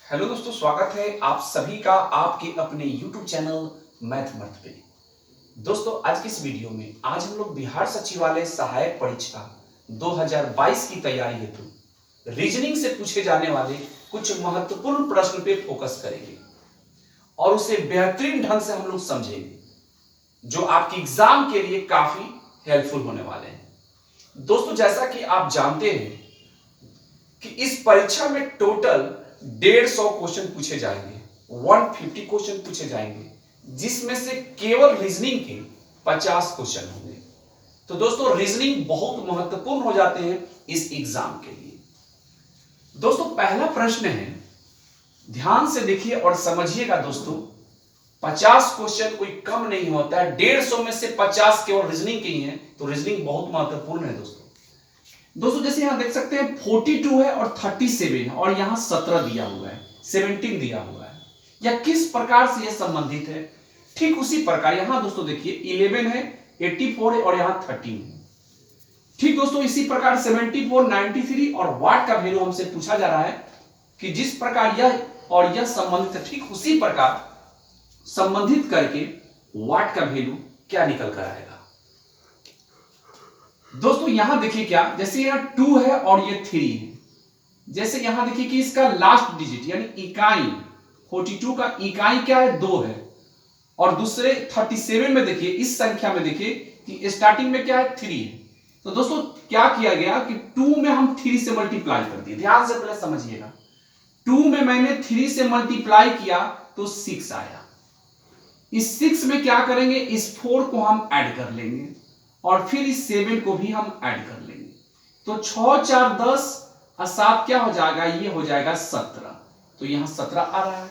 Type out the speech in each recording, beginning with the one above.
Hello दोस्तों, स्वागत है आप सभी का आपके अपने YouTube चैनल मैथमर्थ पे। दोस्तों, आज की इस वीडियो में आज हम लोग बिहार सचिवालय सहायक परीक्षा 2022 की तैयारी हेतु रीजनिंग से पूछे जाने वाले कुछ महत्वपूर्ण प्रश्न पे फोकस करेंगे और उसे बेहतरीन ढंग से हम लोग समझेंगे, जो आपके एग्जाम के लिए काफी हेल्पफुल होने वाले हैं। दोस्तों, जैसा कि आप जानते हैं कि इस परीक्षा में टोटल 150 क्वेश्चन पूछे जाएंगे, 150 क्वेश्चन पूछे जाएंगे, जिसमें से केवल रीजनिंग के 50 क्वेश्चन होंगे। तो दोस्तों, रीजनिंग बहुत महत्वपूर्ण हो जाते हैं इस एग्जाम के लिए। दोस्तों, पहला प्रश्न है, ध्यान से देखिए और समझिएगा दोस्तों। 50 क्वेश्चन कोई कम नहीं होता है, 150 में से 50 केवल रीजनिंग के ही हैं, तो रीजनिंग बहुत महत्वपूर्ण है दोस्तों। जैसे यहां देख सकते हैं 42 है और 37 है और यहां 17 दिया हुआ है, 17 दिया हुआ है। या किस प्रकार से यह संबंधित है? ठीक उसी प्रकार यहां दोस्तों देखिए 11 है, 84 है और यहां 13 है। ठीक दोस्तों, इसी प्रकार 74, 93 और वाट का वैल्यू हमसे पूछा जा रहा है कि जिस प्रकार यह और यह संबंधित है, ठीक उसी प्रकार संबंधित करके वाट का वैल्यू क्या निकल कर आएगा। दोस्तों, यहां देखिए क्या, जैसे यहां 2 है और ये 3 है, जैसे यहां देखिए कि इसका लास्ट डिजिट यानी इकाई 42 का इकाई क्या है, 2 है। और दूसरे 37 में देखिए, इस संख्या में देखिए कि स्टार्टिंग में क्या है, 3 है। तो दोस्तों क्या किया गया कि 2 में हम 3 से मल्टीप्लाई कर दिए। ध्यान से पहले समझिएगा, 2 में मैंने 3 से मल्टीप्लाई किया तो 6 आया। इस 6 में क्या करेंगे, इस 4 को हम ऐड कर लेंगे और फिर इस 7 को भी हम ऐड कर लेंगे। तो 6 4 10 और 7 क्या हो जाएगा, ये हो जाएगा 17। तो यहां 17 आ रहा है।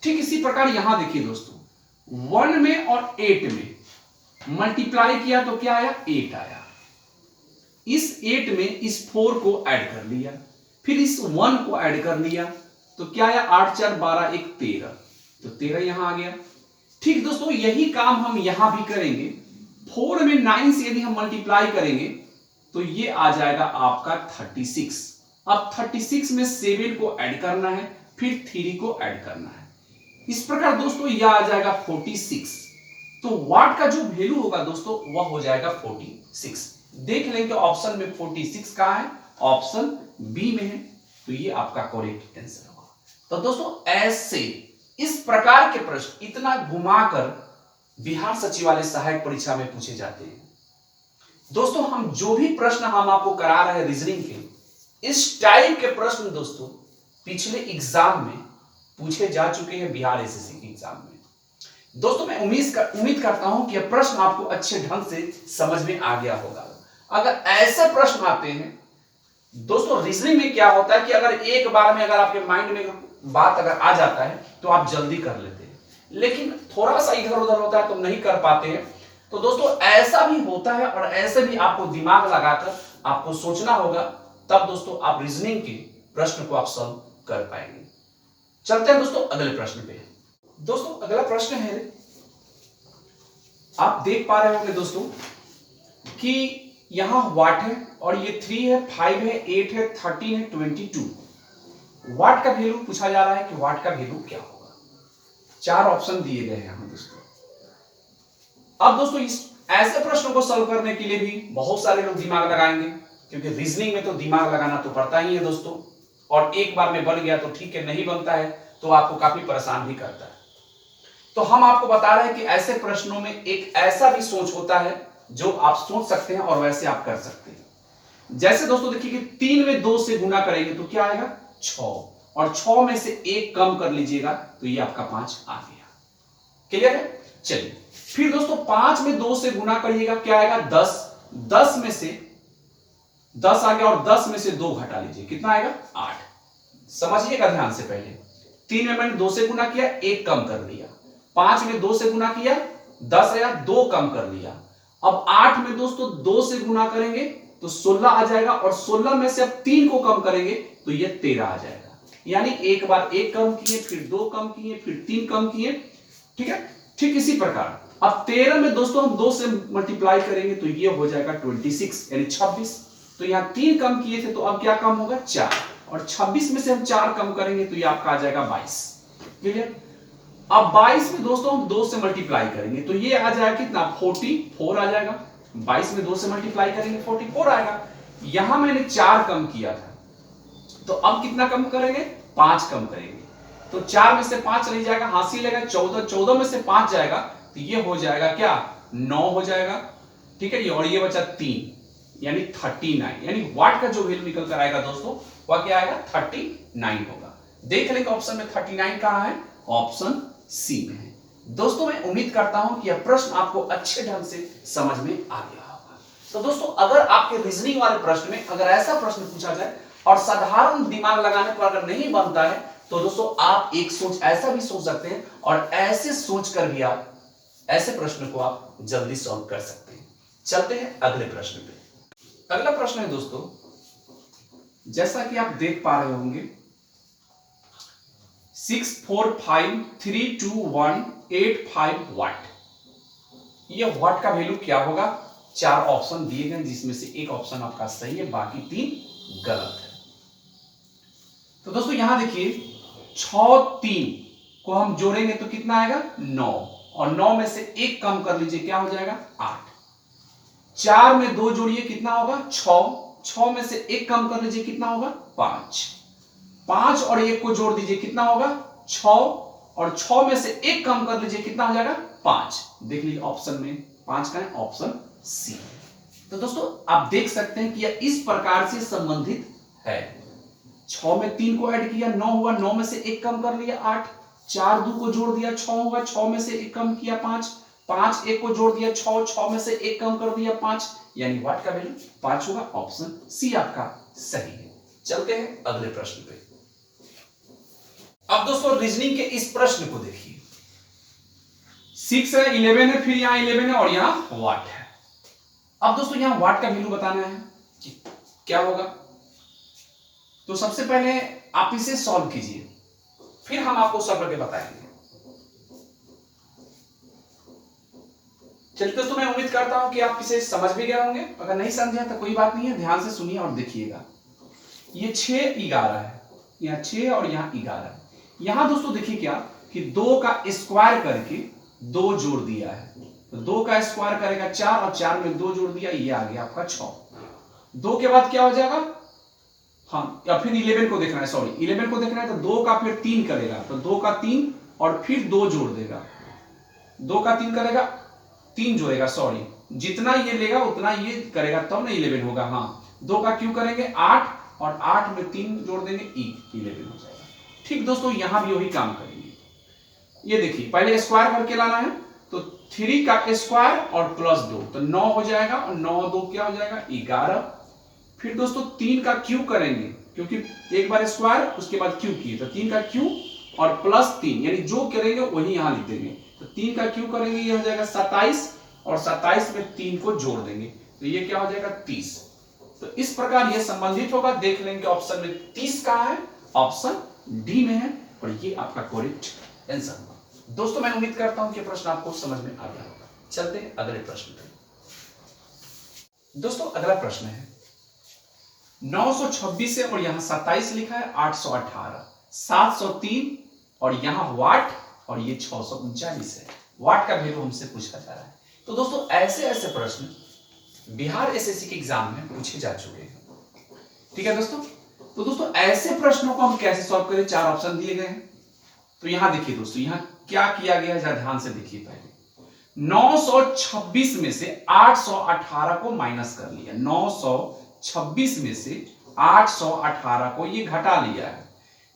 ठीक इसी प्रकार यहां देखिए दोस्तों, 1 में और 8 में मल्टीप्लाई किया तो क्या आया, 8 आया। इस 8 में इस 4 को ऐड कर लिया, फिर इस 1 को ऐड कर लिया तो क्या आया, 8 4 12 1 13। तो 13 यहां आ गया। ठीक दोस्तों, यही काम हम यहां भी करेंगे। 4 में 9 से यदि हम मल्टीप्लाई करेंगे तो ये आ जाएगा आपका 36। अब 36 में 7 को ऐड करना है, फिर 3 को ऐड करना है। इस प्रकार दोस्तों यह आ जाएगा 46। तो वाट का जो वैल्यू होगा दोस्तों वह हो जाएगा 46। देख लेंगे ऑप्शन में 46 कहां है, ऑप्शन बी में है। तो ये आपका करेक्ट आंसर होगा। तो दोस्तों ऐसे इस प्रकार के प्रश्न इतना घुमाकर बिहार सचिवालय सहायक परीक्षा में पूछे जाते हैं। दोस्तों, हम जो भी प्रश्न हम आपको करा रहे हैं रीजनिंग के, इस टाइप के प्रश्न दोस्तों पिछले एग्जाम में पूछे जा चुके हैं, बिहार एसएससी के एग्जाम में। दोस्तों, मैं उम्मीद करता हूं कि यह प्रश्न आपको अच्छे ढंग से समझ में आ गया होगा। अगर ऐसे प्रश्न आते हैं दोस्तों, रीजनिंग में क्या होता है कि अगर एक बार में अगर आपके माइंड में बात अगर आ जाता है तो आप जल्दी कर लेते हैं, लेकिन थोड़ा सा इधर उधर होता है तो नहीं कर पाते हैं। तो दोस्तों ऐसा भी होता है और ऐसे भी आपको दिमाग लगाकर आपको सोचना होगा, तब दोस्तों आप रीजनिंग के प्रश्न को आप सॉल्व कर पाएंगे। चलते हैं दोस्तों अगले प्रश्न पे। दोस्तों अगला प्रश्न है, आप देख पा रहे होंगे दोस्तों कि यहां वाट है और ये 3 है, 5 है, 8 है, 13 है, 22। वाट का वैल्यू पूछा जा रहा है कि वाट का वैल्यू क्या होगा। 4 ऑप्शन दिए गए हैं यहां दोस्तों। अब दोस्तों इस ऐसे प्रश्नों को सॉल्व करने के लिए भी बहुत सारे लोग दिमाग लगाएंगे, क्योंकि रीजनिंग में तो दिमाग लगाना तो पड़ता ही है दोस्तों। और एक बार में बन गया तो ठीक है, नहीं बनता है तो आपको काफी परेशान भी करता है। तो हम आपको बता रहे हैं कि ऐसे प्रश्नों में एक ऐसा भी सोच होता है जो आप सोच सकते हैं और वैसे आप कर सकते हैं। जैसे दोस्तों देखिए कि 3 में 2 से गुना करेंगे तो क्या आएगा, 6, और 6 में से 1 कम कर लीजिएगा तो ये आपका 5 आ गया। क्लियर है? चलिए फिर दोस्तों 5 में 2 से गुना करिएगा, क्या आएगा, 10। 10 में से 10 आ गया और 10 में से 2 घटा लीजिए, कितना आएगा, 8। समझिएगा ध्यान से, पहले 3 में मैंने 2 से गुना किया, 1 कम कर लिया। 5 में 2 से गुना किया, 10 आया, 2 कम कर लिया। अब 8 में दोस्तों 2 से गुना करेंगे तो 16 आ जाएगा, और 16 में से अब 3 को कम करेंगे तो ये 13 आ जाएगा। यानी एक बार 1 कम किए, फिर 2 कम किए, फिर 3 कम किए। ठीक है, ठीक इसी प्रकार अब 13 में दोस्तों हम 2 से मल्टीप्लाई करेंगे तो ये हो जाएगा 26 यानी 26। तो यहां 3 कम किए थे तो अब क्या कम होगा, 4, और 26 में से हम 4 कम करेंगे तो ये आपका आ जाएगा 22। क्लियर? अब 22 में दोस्तों हम 2 से मल्टीप्लाई करेंगे तो ये आ जाएगा कितना, 44 आ जाएगा। 22 में 2 से मल्टीप्लाई करेंगे 44 आएगा। यहां मैंने 4 कम किया था, तो अब कितना कम करेंगे, 5 कम करेंगे। तो 4 में से 5 चली जाएगा, हासिल लेगा 14, 14 में से 5 जाएगा तो ये हो जाएगा क्या, 9 हो जाएगा। ठीक है, और ये बचा 3 यानी 39, यानी वाट का जो वैल्यू निकल कर आएगा दोस्तों वह क्या आएगा, 39 होगा। देख लेंगे ऑप्शन में 39 कहां है, ऑप्शन सी में है। दोस्तों मैं उम्मीद करता हूं कि यह प्रश्न आपको अच्छे ढंग से समझ में आ गया होगा। तो दोस्तों अगर आपके रीजनिंग वाले प्रश्न में अगर ऐसा प्रश्न पूछा जाए और साधारण दिमाग लगाने पर अगर नहीं बनता है तो दोस्तों आप एक सोच ऐसा भी सोच सकते हैं और ऐसे सोच कर भी आप ऐसे प्रश्न को आप जल्दी सॉल्व कर सकते हैं। चलते हैं अगले प्रश्न पे। अगला प्रश्न है दोस्तों, जैसा कि आप देख पा रहे होंगे 6453218 वाट। यह वाट का वैल्यू क्या होगा, 4 ऑप्शन दिए गए जिसमें से एक ऑप्शन आपका सही है, बाकी 3 गलत है। तो दोस्तों यहां देखिए 6 3 को हम जोड़ेंगे तो कितना आएगा, 9, और 9 में से 1 कम कर लीजिए क्या हो जाएगा, 8। 4 में 2 जोड़िए कितना होगा, 6, 6 में से 1 कम कर लीजिए कितना होगा, 5। 5 और 1 को जोड़ दीजिए कितना होगा, 6, और 6 में से 1 कम कर लीजिए कितना हो जाएगा, 5। देख लीजिए ऑप्शन में 5 का है, ऑप्शन सी। तो दोस्तों आप देख सकते हैं कि यह इस प्रकार से संबंधित है। 6 में 3 को ऐड किया 9 हुआ, 9 में से 1 कम कर लिया 8, 4 2 को जोड़ दिया 6 हुआ, 6 में से 1 कम किया 5, 5 1 को जोड़ दिया 6, 6 में से 1 कम कर दिया 5, यानी वाट का वैल्यू 5 होगा। ऑप्शन सी आपका सही है। चलते हैं अगले प्रश्न पे। अब दोस्तों रीजनिंग के इस प्रश्न को देखिए, 6 है, 11 है, फिर यहां 11 है और यहां वाट है। अब दोस्तों यहां वाट का वैल्यू बताना है कि क्या होगा। तो सबसे पहले आप इसे सॉल्व कीजिए, फिर हम आपको सॉल्व करके बताएंगे। चलिए दोस्तों मैं उम्मीद करता हूं कि आप इसे समझ भी गए होंगे। अगर नहीं समझे तो कोई बात नहीं है, ध्यान से सुनिए और देखिएगा। ये 6 11 है, यहां 6 और यहां 11 है। यहां दोस्तों देखिए क्या कि 2 का स्क्वायर करके 2 जोड़ दिया है, तो 2 का स्क्वायर करेगा 4 और 4 में 2 जोड़ दिया, ये आ गया आपका 6। 2 के बाद क्या हो जाएगा, हाँ, या फिर 11 को देखना है, सॉरी 11 को देखना है, तो 2 का फिर 3 करेगा, तो 2 का 3 और फिर 2 जोड़ देगा, 2 का 3 करेगा, 3 जोड़ेगा, सॉरी जितना ये लेगा उतना ये करेगा तब ना 11 होगा। हाँ, 2 का क्यों करेंगे 8 और 8 में 3 जोड़ देंगे 11 हो जाएगा। ठीक दोस्तों यहां भी वही काम करेंगे। ये देखिए पहले स्क्वायर करके लाना है, तो 3 का स्क्वायर और प्लस 2 तो 9 हो जाएगा, और 9 2 क्या हो जाएगा 11। फिर दोस्तों 3 का क्यूब करेंगे, क्योंकि एक बार स्क्वायर उसके बाद क्यूब किए, तो 3 का क्यूब और प्लस 3 यानी जो करेंगे वही यहां लिख देंगे। तो 3 का क्यूब करेंगे ये हो जाएगा 27, और 27 में 3 को जोड़ देंगे तो ये क्या हो जाएगा 30। तो इस प्रकार ये संबंधित होगा। देख लेंगे ऑप्शन में 30 कहां है, ऑप्शन डी में है, और ये आपका करेक्ट आंसर होगा। दोस्तों मैं उम्मीद करता हूं कि प्रश्न आपको समझ में आ गया होगा। चलते हैं अगले प्रश्न पे। दोस्तों अगला प्रश्न है 926 है और यहां 27 लिखा है, 818, 703 और यहां वाट और ये 639 है। वाट का वैल्यू हमसे पूछा जा रहा है। तो दोस्तों ऐसे ऐसे प्रश्न बिहार एसएससी के एग्जाम में पूछे जा चुके हैं। ठीक है दोस्तों, तो दोस्तों ऐसे प्रश्नों को हम कैसे सॉल्व करें, 4 ऑप्शन दिए गए हैं। तो यहां देखिए दोस्तों, यहां क्या किया गया है, ध्यान से देखिए। पहले 926 में से 818 को माइनस कर लिया, 926 में से 818 को ये घटा लिया है,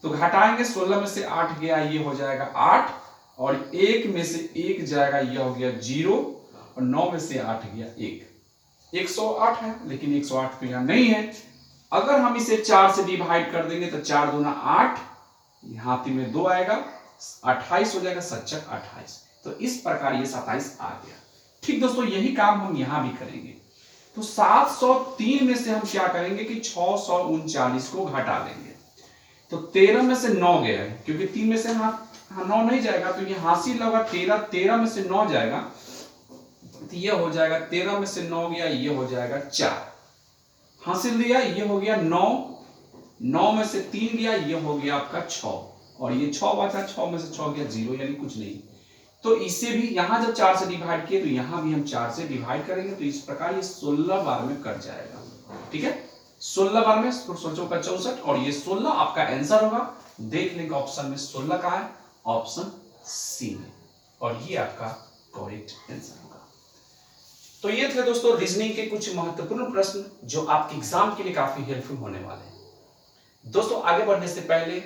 तो घटाएंगे 16 में से 8 गया, ये हो जाएगा 8, और 1 में से 1 जाएगा, ये हो गया 0, और 9 में से 8 गया 1, 108 है, लेकिन 108 तो यहां नहीं है। अगर हम इसे 4 से डिवाइड कर देंगे तो 4 दूना 8, हाथी में 2 आएगा, 28 हो जाएगा, 7 28। तो इस प्रकार ये 27 आ गया। ठीक दोस्तों यही काम हम यहां भी करेंगे। तो 703 में से हम क्या करेंगे कि 639 को घटा देंगे, तो 13 में से 9 गया है, क्योंकि 3 में से 9 नहीं जाएगा, तो ये हासिल होगा 13, 13 में से 9 जाएगा, तो ये हो जाएगा 13 में से 9 गया, ये हो जाएगा 4, हासिल दिया, ये हो गया 9, 9 में से 3 गया, ये हो गया आपका 6, और ये 6 बचा, 6 में से 6 गया 0, यानी कुछ नहीं। तो इसे भी यहां जब 4 से डिवाइड किए तो यहां भी हम 4 से डिवाइड करेंगे, तो इस प्रकार ये 16 बार में कट जाएगा। ठीक है, 16 बार में 16 का 64, और ये 16 आपका आंसर होगा। देख लेंगे ऑप्शन में 16 का है, ऑप्शन सी में, और ये आपका करेक्ट आंसर होगा। तो ये थे दोस्तों रीजनिंग के कुछ महत्वपूर्ण प्रश्न जो आपके एग्जाम के लिए काफी हेल्पफुल होने वाले हैं। दोस्तों आगे बढ़ने से पहले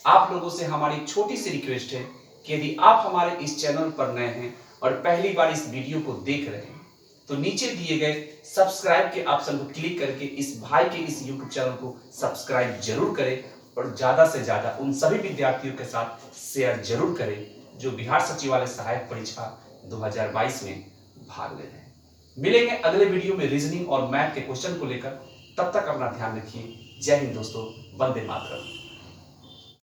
आप लोगों से हमारी एक छोटी सी रिक्वेस्ट है कि यदि आप हमारे इस चैनल पर नए हैं और पहली बार इस वीडियो को देख रहे हैं तो नीचे दिए गए सब्सक्राइब के ऑप्शन को क्लिक करके इस भाई के इस यूट्यूब चैनल को सब्सक्राइब जरूर करें, और ज्यादा से ज्यादा उन सभी विद्यार्थियों के साथ शेयर जरूर करें जो बिहार सचिवालय सहायक परीक्षा 2022 में भाग ले रहे हैं। मिलेंगे अगले वीडियो में रीजनिंग और मैथ के क्वेश्चन को लेकर, तब तक अपना ध्यान रखिए। जय हिंद दोस्तों, वंदे मातरम।